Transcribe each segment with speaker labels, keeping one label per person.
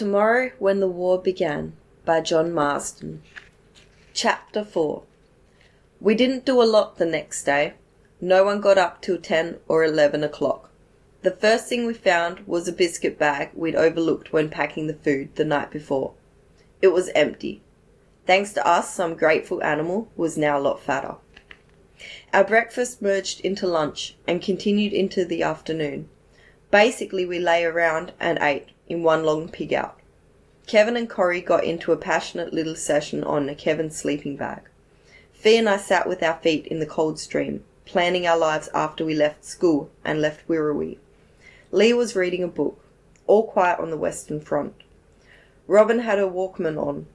Speaker 1: Tomorrow When the War Began by John Marsden. Chapter 4. We didn't do a lot the next day. No one got up till 10 or 11 o'clock. The first thing we found was a biscuit bag we'd overlooked when packing the food the night before. It was empty. Thanks to us, some grateful animal was now a lot fatter. Our breakfast merged into lunch and continued into the afternoon. Basically, we lay around and ate in one long pig out. Kevin and Corrie got into a passionate little session on Kevin's sleeping bag. Fee and I sat with our feet in the cold stream, planning our lives after we left school and left Wirrawee. Lee was reading a book, All Quiet on the Western Front. Robin had her Walkman on.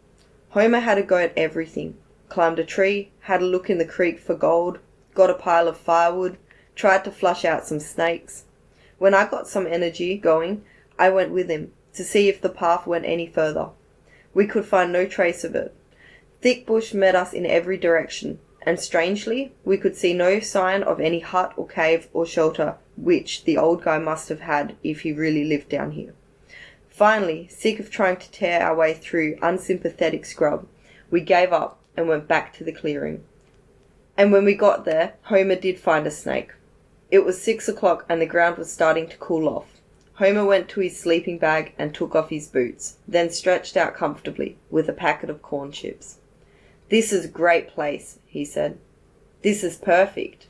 Speaker 1: Homer had a go at everything, climbed a tree, had a look in the creek for gold, got a pile of firewood, tried to flush out some snakes. When I got some energy going, I went with him to see if the path went any further. We could find no trace of it. Thick bush met us in every direction, and strangely, we could see no sign of any hut or cave or shelter which the old guy must have had if he really lived down here. Finally, sick of trying to tear our way through unsympathetic scrub, we gave up and went back to the clearing. And when we got there, Homer did find a snake. It was 6 o'clock and the ground was starting to cool off. Homer went to his sleeping bag and took off his boots, then stretched out comfortably with a packet of corn chips. "This is a great place," he said. "This is perfect."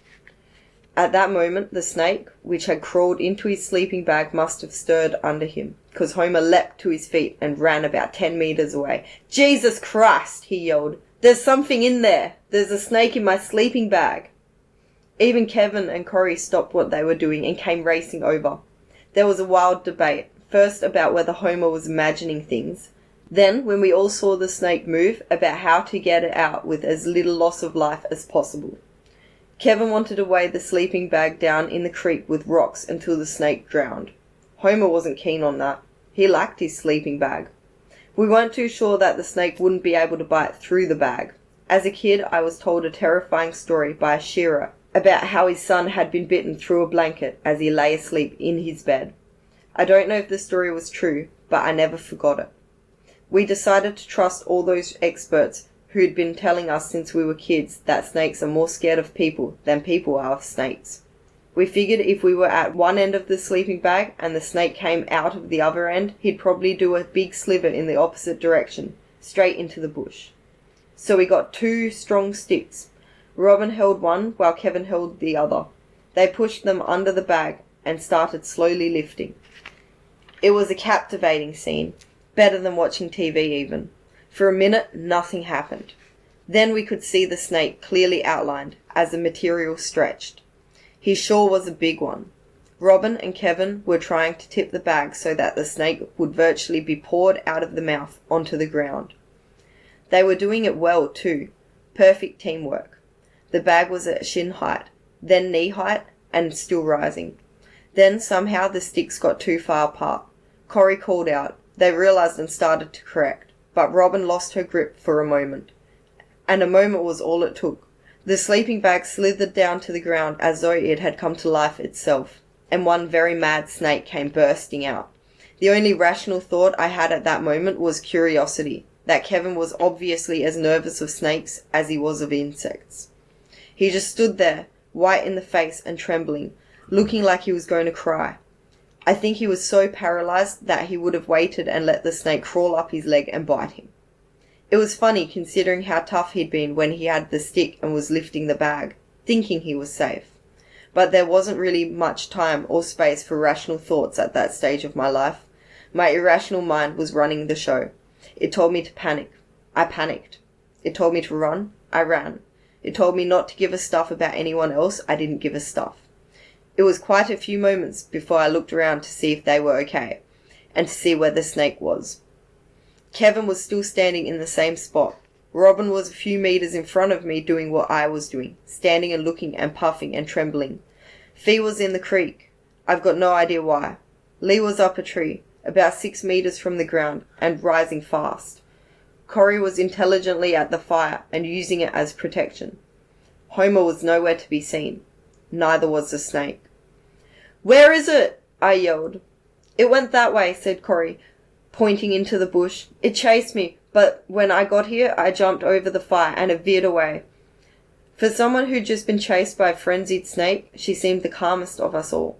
Speaker 1: At that moment, the snake, which had crawled into his sleeping bag, must have stirred under him, because Homer leapt to his feet and ran about 10 meters away. "Jesus Christ!" he yelled. "There's something in there! There's a snake in my sleeping bag!" Even Kevin and Corrie stopped what they were doing and came racing over. There was a wild debate, first about whether Homer was imagining things, then, when we all saw the snake move, about how to get it out with as little loss of life as possible. Kevin wanted to weigh the sleeping bag down in the creek with rocks until the snake drowned. Homer wasn't keen on that. He liked his sleeping bag. We weren't too sure that the snake wouldn't be able to bite through the bag. As a kid, I was told a terrifying story by a shearer about how his son had been bitten through a blanket as he lay asleep in his bed. I don't know if the story was true, but I never forgot it. We decided to trust all those experts who'd been telling us since we were kids that snakes are more scared of people than people are of snakes. We figured if we were at one end of the sleeping bag and the snake came out of the other end, he'd probably do a big sliver in the opposite direction, straight into the bush. So we got 2 strong sticks. Robin held one while Kevin held the other. They pushed them under the bag and started slowly lifting. It was a captivating scene, better than watching TV even. For a minute, nothing happened. Then we could see the snake clearly outlined as the material stretched. He sure was a big one. Robin and Kevin were trying to tip the bag so that the snake would virtually be poured out of the mouth onto the ground. They were doing it well too. Perfect teamwork. The bag was at shin height, then knee height, and still rising. Then somehow the sticks got too far apart. Corrie called out. They realized and started to correct, but Robin lost her grip for a moment. And a moment was all it took. The sleeping bag slithered down to the ground as though it had come to life itself, and one very mad snake came bursting out. The only rational thought I had at that moment was curiosity, that Kevin was obviously as nervous of snakes as he was of insects. He just stood there, white in the face and trembling, looking like he was going to cry. I think he was so paralyzed that he would have waited and let the snake crawl up his leg and bite him. It was funny considering how tough he'd been when he had the stick and was lifting the bag, thinking he was safe. But there wasn't really much time or space for rational thoughts at that stage of my life. My irrational mind was running the show. It told me to panic. I panicked. It told me to run. I ran. It told me not to give a stuff about anyone else. I didn't give a stuff. It was quite a few moments before I looked around to see if they were okay, and to see where the snake was. Kevin was still standing in the same spot. Robin was a few meters in front of me doing what I was doing, standing and looking and puffing and trembling. Fee was in the creek. I've got no idea why. Lee was up a tree, about 6 meters from the ground, and rising fast. Corrie was intelligently at the fire and using it as protection. Homer was nowhere to be seen. Neither was the snake. "Where is it?" I yelled. "It went that way," said Corrie, pointing into the bush. It chased me, but when I got here, I jumped over the fire and it veered away. For someone who'd just been chased by a frenzied snake, she seemed the calmest of us all.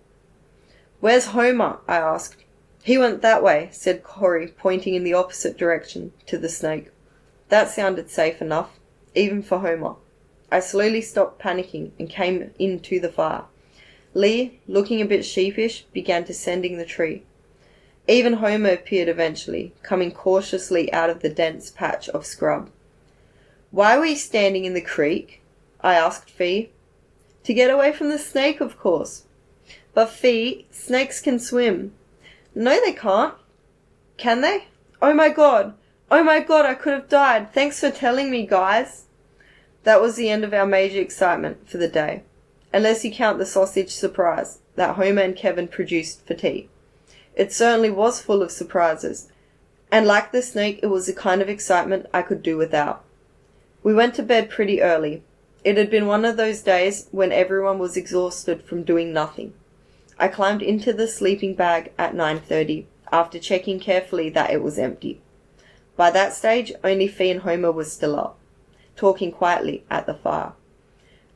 Speaker 1: Where's Homer? I asked. He went that way, said Corey, pointing in the opposite direction to the snake. That sounded safe enough, even for Homer. I slowly stopped panicking and came into the fire. Lee, looking a bit sheepish, began descending the tree. Even Homer appeared eventually, coming cautiously out of the dense patch of scrub. Why were you standing in the creek? I asked Fee. To get away from the snake, of course. But Fee, snakes can swim. No, they can't. Can they? Oh my god, I could have died. Thanks for telling me, guys. That was the end of our major excitement for the day, unless you count the sausage surprise that Homer and Kevin produced for tea. It certainly was full of surprises, and like the snake, it was the kind of excitement I could do without. We went to bed pretty early. It had been one of those days when everyone was exhausted from doing nothing. I climbed into the sleeping bag at 9:30, after checking carefully that it was empty. By that stage, only Fee and Homer were still up, talking quietly at the fire.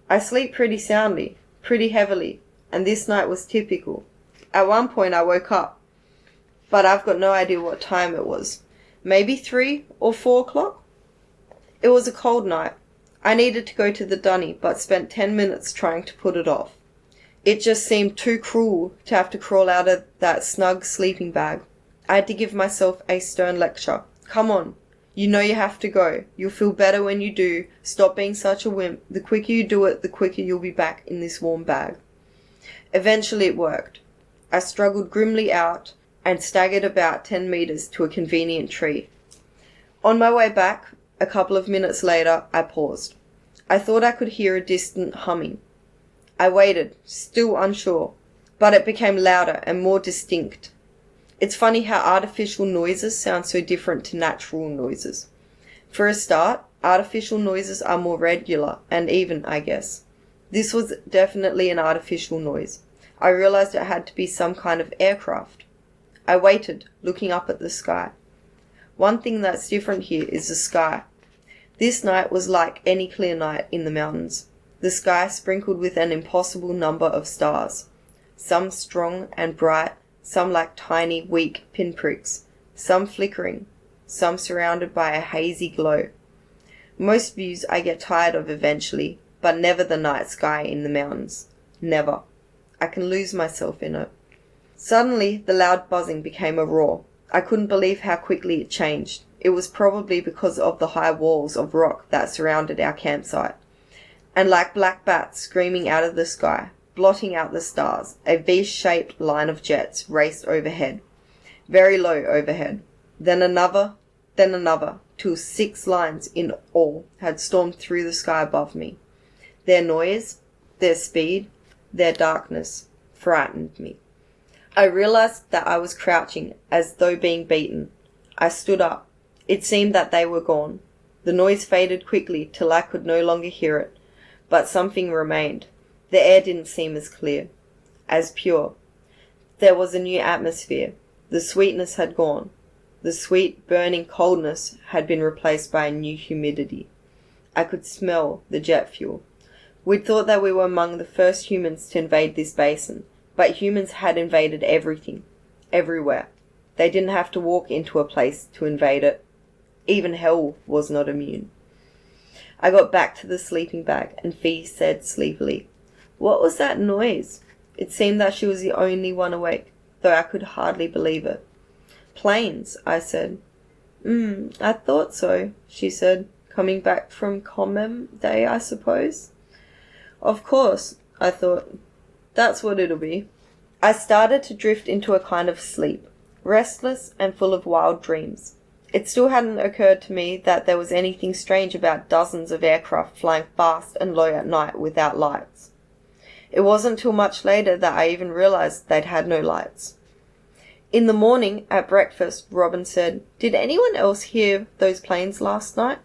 Speaker 1: I sleep pretty soundly, pretty heavily, and this night was typical. At one point I woke up, but I've got no idea what time it was. Maybe 3 or 4 o'clock? It was a cold night. I needed to go to the dunny, but spent 10 minutes trying to put it off. It just seemed too cruel to have to crawl out of that snug sleeping bag. I had to give myself a stern lecture. Come on. You know you have to go. You'll feel better when you do. Stop being such a wimp. The quicker you do it, the quicker you'll be back in this warm bag. Eventually it worked. I struggled grimly out and staggered about 10 meters to a convenient tree. On my way back, a couple of minutes later, I paused. I thought I could hear a distant humming. I waited, still unsure, but it became louder and more distinct. It's funny how artificial noises sound so different to natural noises. For a start, artificial noises are more regular and even, I guess. This was definitely an artificial noise. I realized it had to be some kind of aircraft. I waited, looking up at the sky. One thing that's different here is the sky. This night was like any clear night in the mountains. The sky sprinkled with an impossible number of stars. Some strong and bright, some like tiny, weak pinpricks, some flickering, some surrounded by a hazy glow. Most views I get tired of eventually, but never the night sky in the mountains. Never. I can lose myself in it. Suddenly, the loud buzzing became a roar. I couldn't believe how quickly it changed. It was probably because of the high walls of rock that surrounded our campsite. And like black bats screaming out of the sky, blotting out the stars, a V-shaped line of jets raced overhead, very low overhead. Then another, till 6 lines in all had stormed through the sky above me. Their noise, their speed, their darkness frightened me. I realized that I was crouching as though being beaten. I stood up. It seemed that they were gone. The noise faded quickly till I could no longer hear it, but something remained. The air didn't seem as clear, as pure. There was a new atmosphere. The sweetness had gone. The sweet, burning coldness had been replaced by a new humidity. I could smell the jet fuel. We'd thought that we were among the first humans to invade this basin, but humans had invaded everything, everywhere. They didn't have to walk into a place to invade it. Even hell was not immune. I got back to the sleeping bag, and Fee said sleepily, "What was that noise?" It seemed that she was the only one awake, though I could hardly believe it. "Planes," I said. I thought so," she said. "Coming back from Commem Day, I suppose?" "Of course," I thought. "That's what it'll be." I started to drift into a kind of sleep, restless and full of wild dreams. It still hadn't occurred to me that there was anything strange about dozens of aircraft flying fast and low at night without lights. It wasn't till much later that I even realized they'd had no lights. In the morning, at breakfast, Robin said, "Did anyone else hear those planes last night?"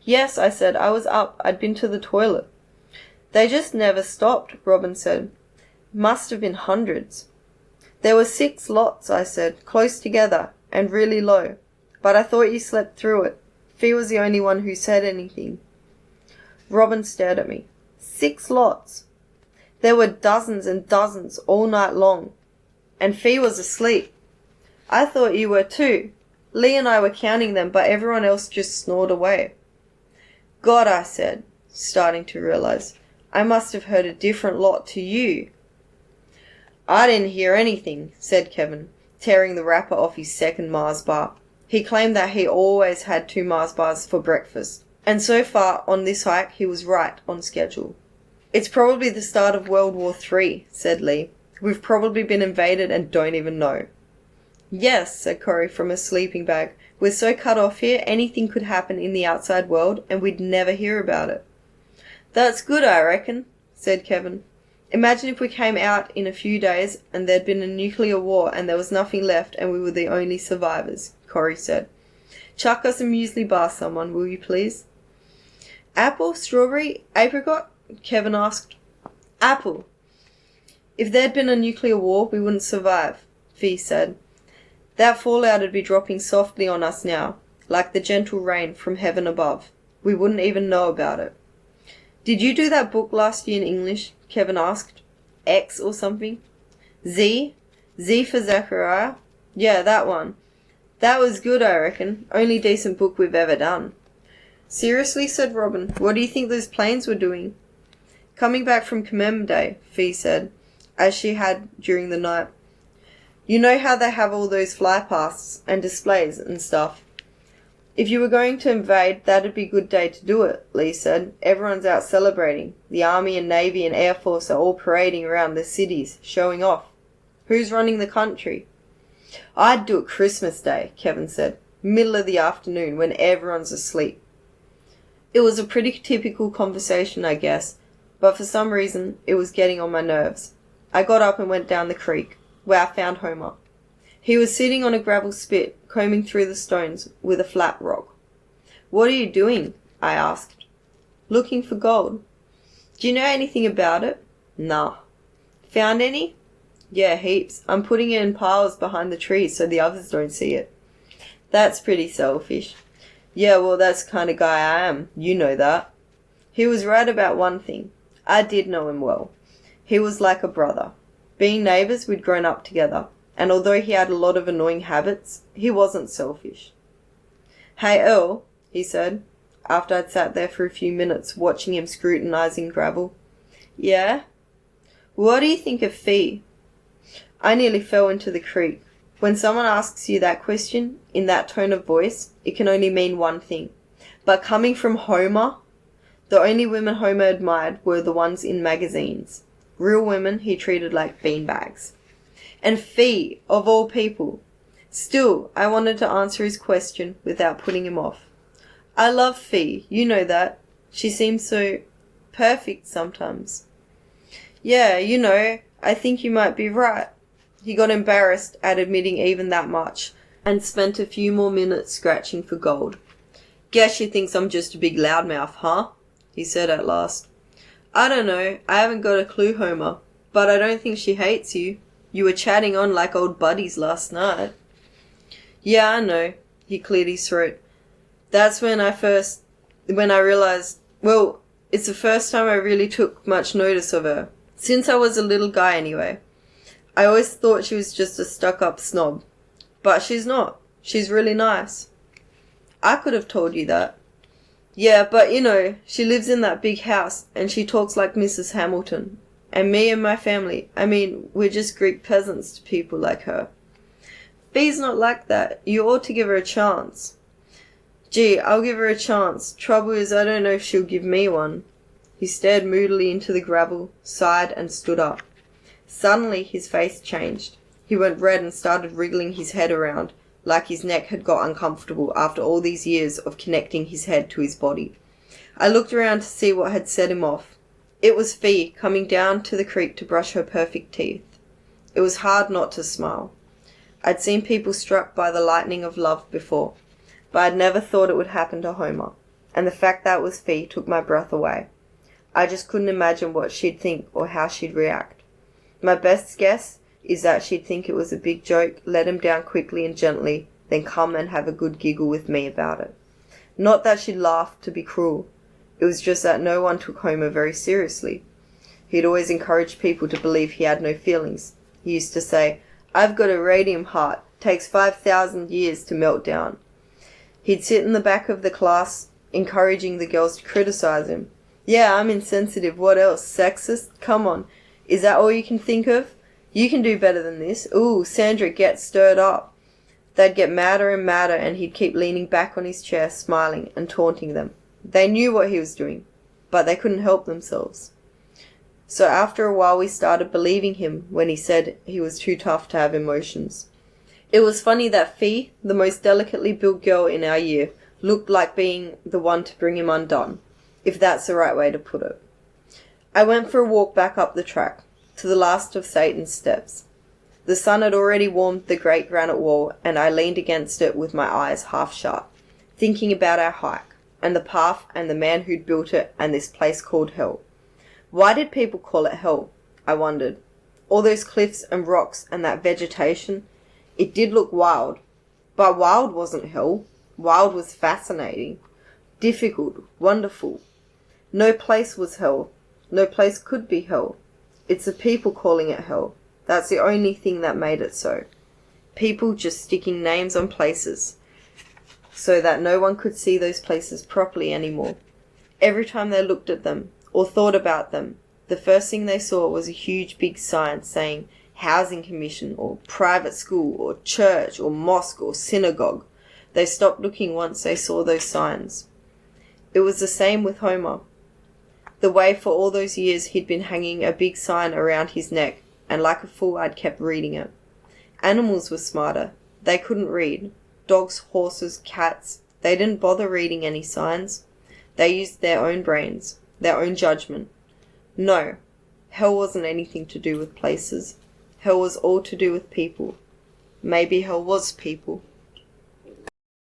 Speaker 1: "Yes," I said. "I was up. I'd been to the toilet." "They just never stopped," Robin said. "Must have been hundreds." "There were 6 lots," I said, "close together, and really low. But I thought you slept through it. Fee was the only one who said anything. Robin stared at me. 6 lots. There were dozens and dozens all night long. And Fee was asleep. I thought you were too. Lee and I were counting them, but everyone else just snored away. God, I said, starting to realize, I must have heard a different lot to you. I didn't hear anything, said Kevin, tearing the wrapper off his second Mars bar. He claimed that he always had 2 Mars bars for breakfast, and so far on this hike he was right on schedule. It's probably the start of World War III, said Lee. We've probably been invaded and don't even know. Yes, said Corey from a sleeping bag. We're so cut off here, anything could happen in the outside world and we'd never hear about it. That's good, I reckon, said Kevin. Imagine if we came out in a few days and there'd been a nuclear war and there was nothing left and we were the only survivors, Corey said. Chuck us a muesli bar, someone, will you please? Apple, strawberry, apricot? Kevin asked. Apple. If there'd been a nuclear war, we wouldn't survive, Fee said. That fallout'd be dropping softly on us now, like the gentle rain from heaven above. We wouldn't even know about it. Did you do that book last year in English? Kevin asked. X or something? Z? Z for Zachariah? Yeah, that one. That was good, I reckon. Only decent book we've ever done. Seriously, said Robin. What do you think those planes were doing? Coming back from Commem Day, Fee said, as she had during the night. You know how they have all those flypasts and displays and stuff? If you were going to invade, that'd be a good day to do it, Lee said. Everyone's out celebrating. The Army and Navy and Air Force are all parading around the cities, showing off. Who's running the country? I'd do it Christmas Day, Kevin said. Middle of the afternoon when everyone's asleep. It was a pretty typical conversation, I guess, but for some reason it was getting on my nerves. I got up and went down the creek, where I found Homer. He was sitting on a gravel spit, combing through the stones with a flat rock. What are you doing? I asked. Looking for gold. Do you know anything about it? Nah. Found any? Yeah, heaps. I'm putting it in piles behind the trees so the others don't see it. That's pretty selfish. Yeah, well, that's the kind of guy I am. You know that. He was right about one thing. I did know him well. He was like a brother. Being neighbours, we'd grown up together, and although he had a lot of annoying habits, he wasn't selfish. Hey, Earl, he said, after I'd sat there for a few minutes watching him scrutinising gravel. Yeah? What do you think of Fee? I nearly fell into the creek. When someone asks you that question, in that tone of voice, it can only mean one thing. But coming from Homer, the only women Homer admired were the ones in magazines. Real women he treated like beanbags. And Fee, of all people. Still, I wanted to answer his question without putting him off. I love Fee, you know that. She seems so perfect sometimes. Yeah, you know, I think you might be right. He got embarrassed at admitting even that much, and spent a few more minutes scratching for gold. Guess she thinks I'm just a big loudmouth, huh? He said at last. I don't know, I haven't got a clue, Homer, but I don't think she hates you. You were chatting on like old buddies last night. Yeah, I know, he cleared his throat. That's when I realised, well, it's the first time I really took much notice of her. Since I was a little guy anyway. I always thought she was just a stuck-up snob. But she's not. She's really nice. I could have told you that. Yeah, but you know, she lives in that big house and she talks like Mrs. Hamilton. And me and my family, I mean, we're just Greek peasants to people like her. Fee's not like that. You ought to give her a chance. Gee, I'll give her a chance. Trouble is, I don't know if she'll give me one. He stared moodily into the gravel, sighed and stood up. Suddenly his face changed. He went red and started wriggling his head around, like his neck had got uncomfortable after all these years of connecting his head to his body. I looked around to see what had set him off. It was Fee, coming down to the creek to brush her perfect teeth. It was hard not to smile. I'd seen people struck by the lightning of love before, but I'd never thought it would happen to Homer, and the fact that it was Fee took my breath away. I just couldn't imagine what she'd think or how she'd react. My best guess is that she'd think it was a big joke, let him down quickly and gently, then come and have a good giggle with me about it. Not that she laughed to be cruel. It was just that no one took Homer very seriously. He'd always encouraged people to believe he had no feelings. He used to say, "I've got a radium heart. Takes 5,000 years to melt down." He'd sit in the back of the class, encouraging the girls to criticize him. "Yeah, I'm insensitive. What else? Sexist? Come on. Is that all you can think of? You can do better than this. Ooh, Sandra, get stirred up." They'd get madder and madder, and he'd keep leaning back on his chair, smiling and taunting them. They knew what he was doing, but they couldn't help themselves. So after a while we started believing him when he said he was too tough to have emotions. It was funny that Fee, the most delicately built girl in our year, looked like being the one to bring him undone, if that's the right way to put it. I went for a walk back up the track, to the last of Satan's steps. The sun had already warmed the great granite wall, and I leaned against it with my eyes half shut, thinking about our hike, and the path and the man who'd built it and this place called hell. Why did people call it hell? I wondered. All those cliffs and rocks and that vegetation. It did look wild. But wild wasn't hell. Wild was fascinating, difficult, wonderful. No place was hell. No place could be hell. It's the people calling it hell. That's the only thing that made it so. People just sticking names on places so that no one could see those places properly anymore. Every time they looked at them or thought about them, the first thing they saw was a huge big sign saying Housing Commission or private school or church or mosque or synagogue. They stopped looking once they saw those signs. It was the same with Homer. The way for all those years he'd been hanging a big sign around his neck, and like a fool I'd kept reading it. Animals were smarter. They couldn't read. Dogs, horses, cats, they didn't bother reading any signs. They used their own brains, their own judgment. No, hell wasn't anything to do with places. Hell was all to do with people. Maybe hell was people.